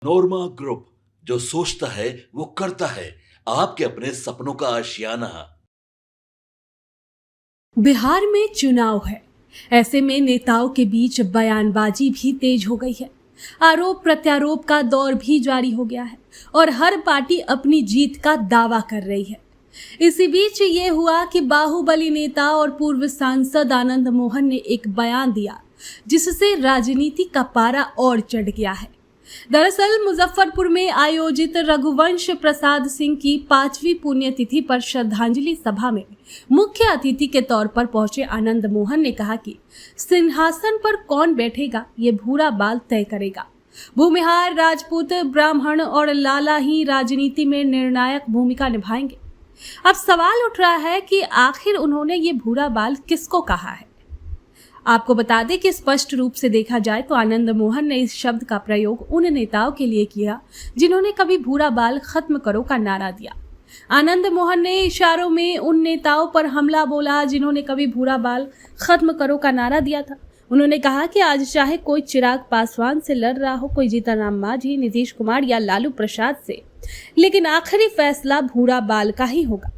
नोरमा group, जो सोचता है वो करता है। आपके अपने सपनों का आशियाना। बिहार में चुनाव है। ऐसे में नेताओं के बीच बयानबाजी भी तेज हो गई है। आरोप प्रत्यारोप का दौर भी जारी हो गया है और हर पार्टी अपनी जीत का दावा कर रही है। इसी बीच ये हुआ कि बाहुबली नेता और पूर्व सांसद आनंद मोहन ने एक बयान दिया जिससे राजनीति का पारा और चढ़ गया है। दरअसल मुजफ्फरपुर में आयोजित रघुवंश प्रसाद सिंह की 5वीं पुण्यतिथि पर श्रद्धांजलि सभा में मुख्य अतिथि के तौर पर पहुंचे आनंद मोहन ने कहा कि सिंहासन पर कौन बैठेगा ये भूरा बाल तय करेगा। भूमिहार, राजपूत, ब्राह्मण और लाला ही राजनीति में निर्णायक भूमिका निभाएंगे। अब सवाल उठ रहा है कि आखिर उन्होंने ये भूरा बाल किसको कहा है। आपको बता दें कि स्पष्ट रूप से देखा जाए तो आनंद मोहन ने इस शब्द का प्रयोग उन नेताओं के लिए किया जिन्होंने कभी भूरा बाल खत्म करो का नारा दिया। आनंद मोहन ने इशारों में उन नेताओं पर हमला बोला जिन्होंने कभी भूरा बाल खत्म करो का नारा दिया था। उन्होंने कहा कि आज चाहे कोई चिराग पासवान से लड़ रहा हो, कोई जीतनराम मांझी, नीतीश कुमार या लालू प्रसाद से, लेकिन आखिरी फैसला भूरा बाल का ही होगा।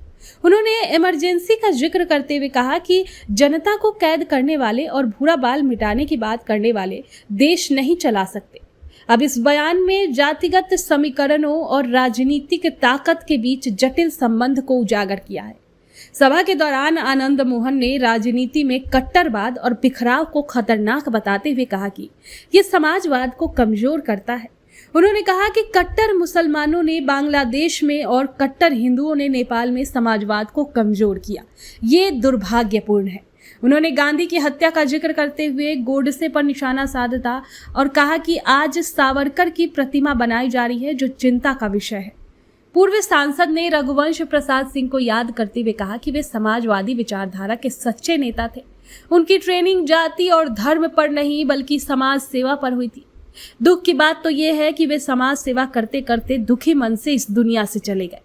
उन्होंने इमरजेंसी का जिक्र करते हुए कहा कि जनता को कैद करने वाले और भूरा बाल मिटाने की बात करने वाले देश नहीं चला सकते। अब इस बयान में जातिगत समीकरणों और राजनीतिक ताकत के बीच जटिल संबंध को उजागर किया है। सभा के दौरान आनंद मोहन ने राजनीति में कट्टरवाद और बिखराव को खतरनाक बताते हुए कहा कि ये समाजवाद को कमजोर करता है। उन्होंने कहा कि कट्टर मुसलमानों ने बांग्लादेश में और कट्टर हिंदुओं ने नेपाल में समाजवाद को कमजोर किया। ये दुर्भाग्यपूर्ण है। उन्होंने गांधी की हत्या का जिक्र करते हुए गोडसे पर निशाना साधा और कहा कि आज सावरकर की प्रतिमा बनाई जा रही है जो चिंता का विषय है। पूर्व सांसद ने रघुवंश प्रसाद सिंह को याद करते हुए कहा कि वे समाजवादी विचारधारा के सच्चे नेता थे। उनकी ट्रेनिंग जाति और धर्म पर नहीं बल्कि समाज सेवा पर हुई थी। दुख की बात तो यह है कि वे समाज सेवा करते करते दुखी मन से इस दुनिया से चले गए।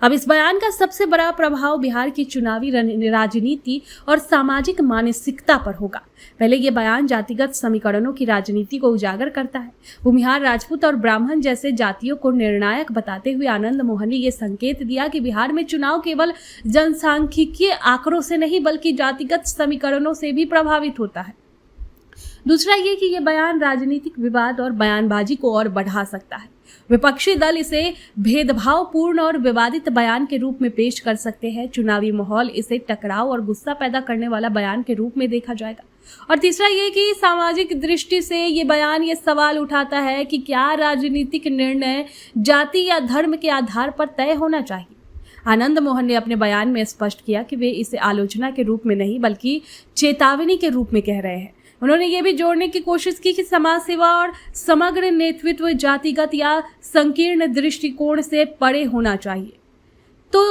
अब इस बयान का सबसे बड़ा प्रभाव बिहार की चुनावी राजनीति और सामाजिक मानसिकता पर होगा। पहले ये बयान जातिगत समीकरणों की राजनीति को उजागर करता है। भूमिहार, राजपूत और ब्राह्मण जैसे जातियों को निर्णायक बताते हुए आनंद मोहन ने यह संकेत दिया कि बिहार में चुनाव केवल जनसांख्यिकीय आंकड़ों से नहीं बल्कि जातिगत समीकरणों से भी प्रभावित होता है। दूसरा ये कि यह बयान राजनीतिक विवाद और बयानबाजी को और बढ़ा सकता है। विपक्षी दल इसे भेदभावपूर्ण और विवादित बयान के रूप में पेश कर सकते हैं। चुनावी माहौल इसे टकराव और गुस्सा पैदा करने वाला बयान के रूप में देखा जाएगा। और तीसरा ये कि सामाजिक दृष्टि से ये बयान ये सवाल उठाता है कि क्या राजनीतिक निर्णय जाति या धर्म के आधार पर तय होना चाहिए। आनंद मोहन ने अपने बयान में स्पष्ट किया कि वे इसे आलोचना के रूप में नहीं बल्कि चेतावनी के रूप में कह रहे हैं। उन्होंने ये भी जोड़ने की कोशिश की कि समाज सेवा और समग्र नेतृत्व जातिगत या संकीर्ण दृष्टिकोण से परे होना चाहिए। तो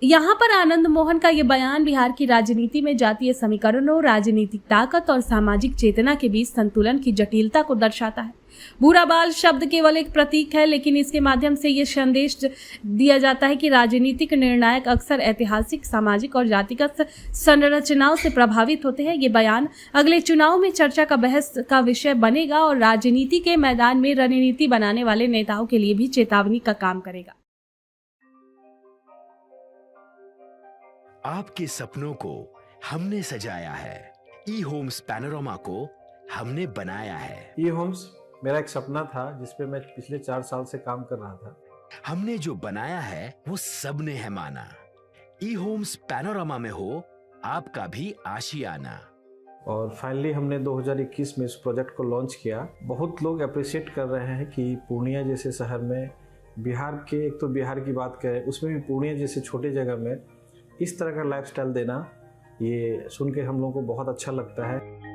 यहाँ पर आनंद मोहन का ये बयान बिहार की राजनीति में जातीय समीकरणों, राजनीतिक ताकत और सामाजिक चेतना के बीच संतुलन की जटिलता को दर्शाता है। भूरा बाल शब्द केवल एक प्रतीक है, लेकिन इसके माध्यम से ये संदेश दिया जाता है कि राजनीतिक निर्णायक अक्सर ऐतिहासिक, सामाजिक और जातिगत संरचनाओं से प्रभावित होते हैं। ये बयान अगले चुनाव में चर्चा का बहस का विषय बनेगा और राजनीति के मैदान में रणनीति बनाने वाले नेताओं के लिए भी चेतावनी का काम करेगा। आपके सपनों को हमने सजाया है, ई होम्स पैनोरमा को हमने बनाया है। ई होम्स मेरा एक सपना था जिस पे मैं पिछले 4 साल से काम कर रहा था। हमने जो बनाया है वो सबने है माना। ई होम्स पैनोरमा में हो आपका भी आशियाना। और फाइनली हमने 2021 में इस प्रोजेक्ट को लॉन्च किया। बहुत लोग अप्रिशिएट कर रहे हैं कि पूर्णिया जैसे शहर में, बिहार के, एक तो बिहार की बात करें उसमें भी पूर्णिया जैसे छोटे जगह में इस तरह का लाइफस्टाइल देना, ये सुन के हम लोगों को बहुत अच्छा लगता है।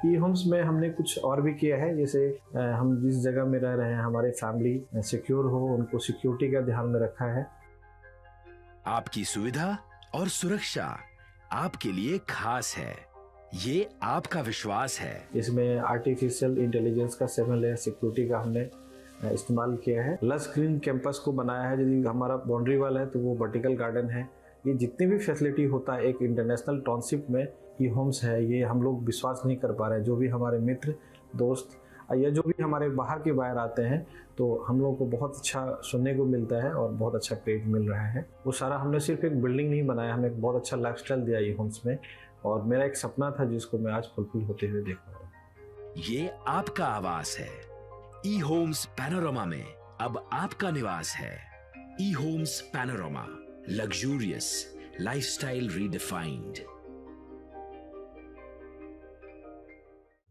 ई होम्स में हमने कुछ और भी किया है, जैसे हम जिस जगह में रह रहे हैं हमारे फैमिली सिक्योर हो, उनको सिक्योरिटी का ध्यान में रखा है। आपकी सुविधा और सुरक्षा आपके लिए खास है, ये आपका विश्वास है। इसमें आर्टिफिशियल इंटेलिजेंस का 7 लेयर सिक्योरिटी का हमने इस्तेमाल किया है। लस ग्रीन कैंपस को बनाया है। यदि हमारा बाउंड्री वाल है तो वो वर्टिकल गार्डन है। ये जितनी भी फैसिलिटी होता है एक इंटरनेशनल टाउनशिप में ई होम्स है, ये हम लोग विश्वास नहीं कर पा रहे हैं। जो भी हमारे मित्र दोस्त या जो भी हमारे बाहर के बायर आते हैं तो हम लोगों को बहुत अच्छा सुनने को मिलता है और बहुत अच्छा क्रेडिट मिल रहा है। वो सारा हमने सिर्फ एक बिल्डिंग नहीं बनाया, हमें एक बहुत अच्छा लाइफस्टाइल दिया ई होम्स में, और मेरा एक सपना था जिसको मैं आज फुलफिल होते हुए देख रहा हूँ। ये आपका आवास है। ई होम्स पैनोरामा में अब आपका निवास है। E homes Panorama, luxurious lifestyle redefined.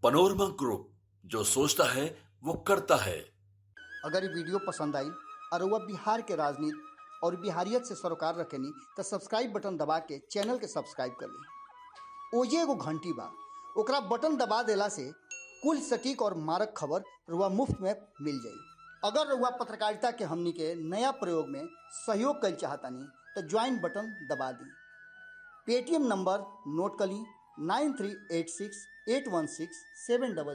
Panorama group, जो सोचता है वो करता है। अगर ये वीडियो पसंद आई और वह बिहार के राजनीति और बिहारियत से सरोकार रखेनी तो सब्सक्राइब बटन दबा के चैनल के सब्सक्राइब कर ली। ओजे एगो घंटी बा, ओकरा बटन दबा देला से कुल सटीक और मारक खबर रुआ मुफ्त में मिल जाई। अगर रुआ पत्रकारिता के हमनी के नया प्रयोग में सहयोग कर चाहतानी तो ज्वाइन बटन दबा दी। पेटीएम नंबर नोट कर ली 9386816700।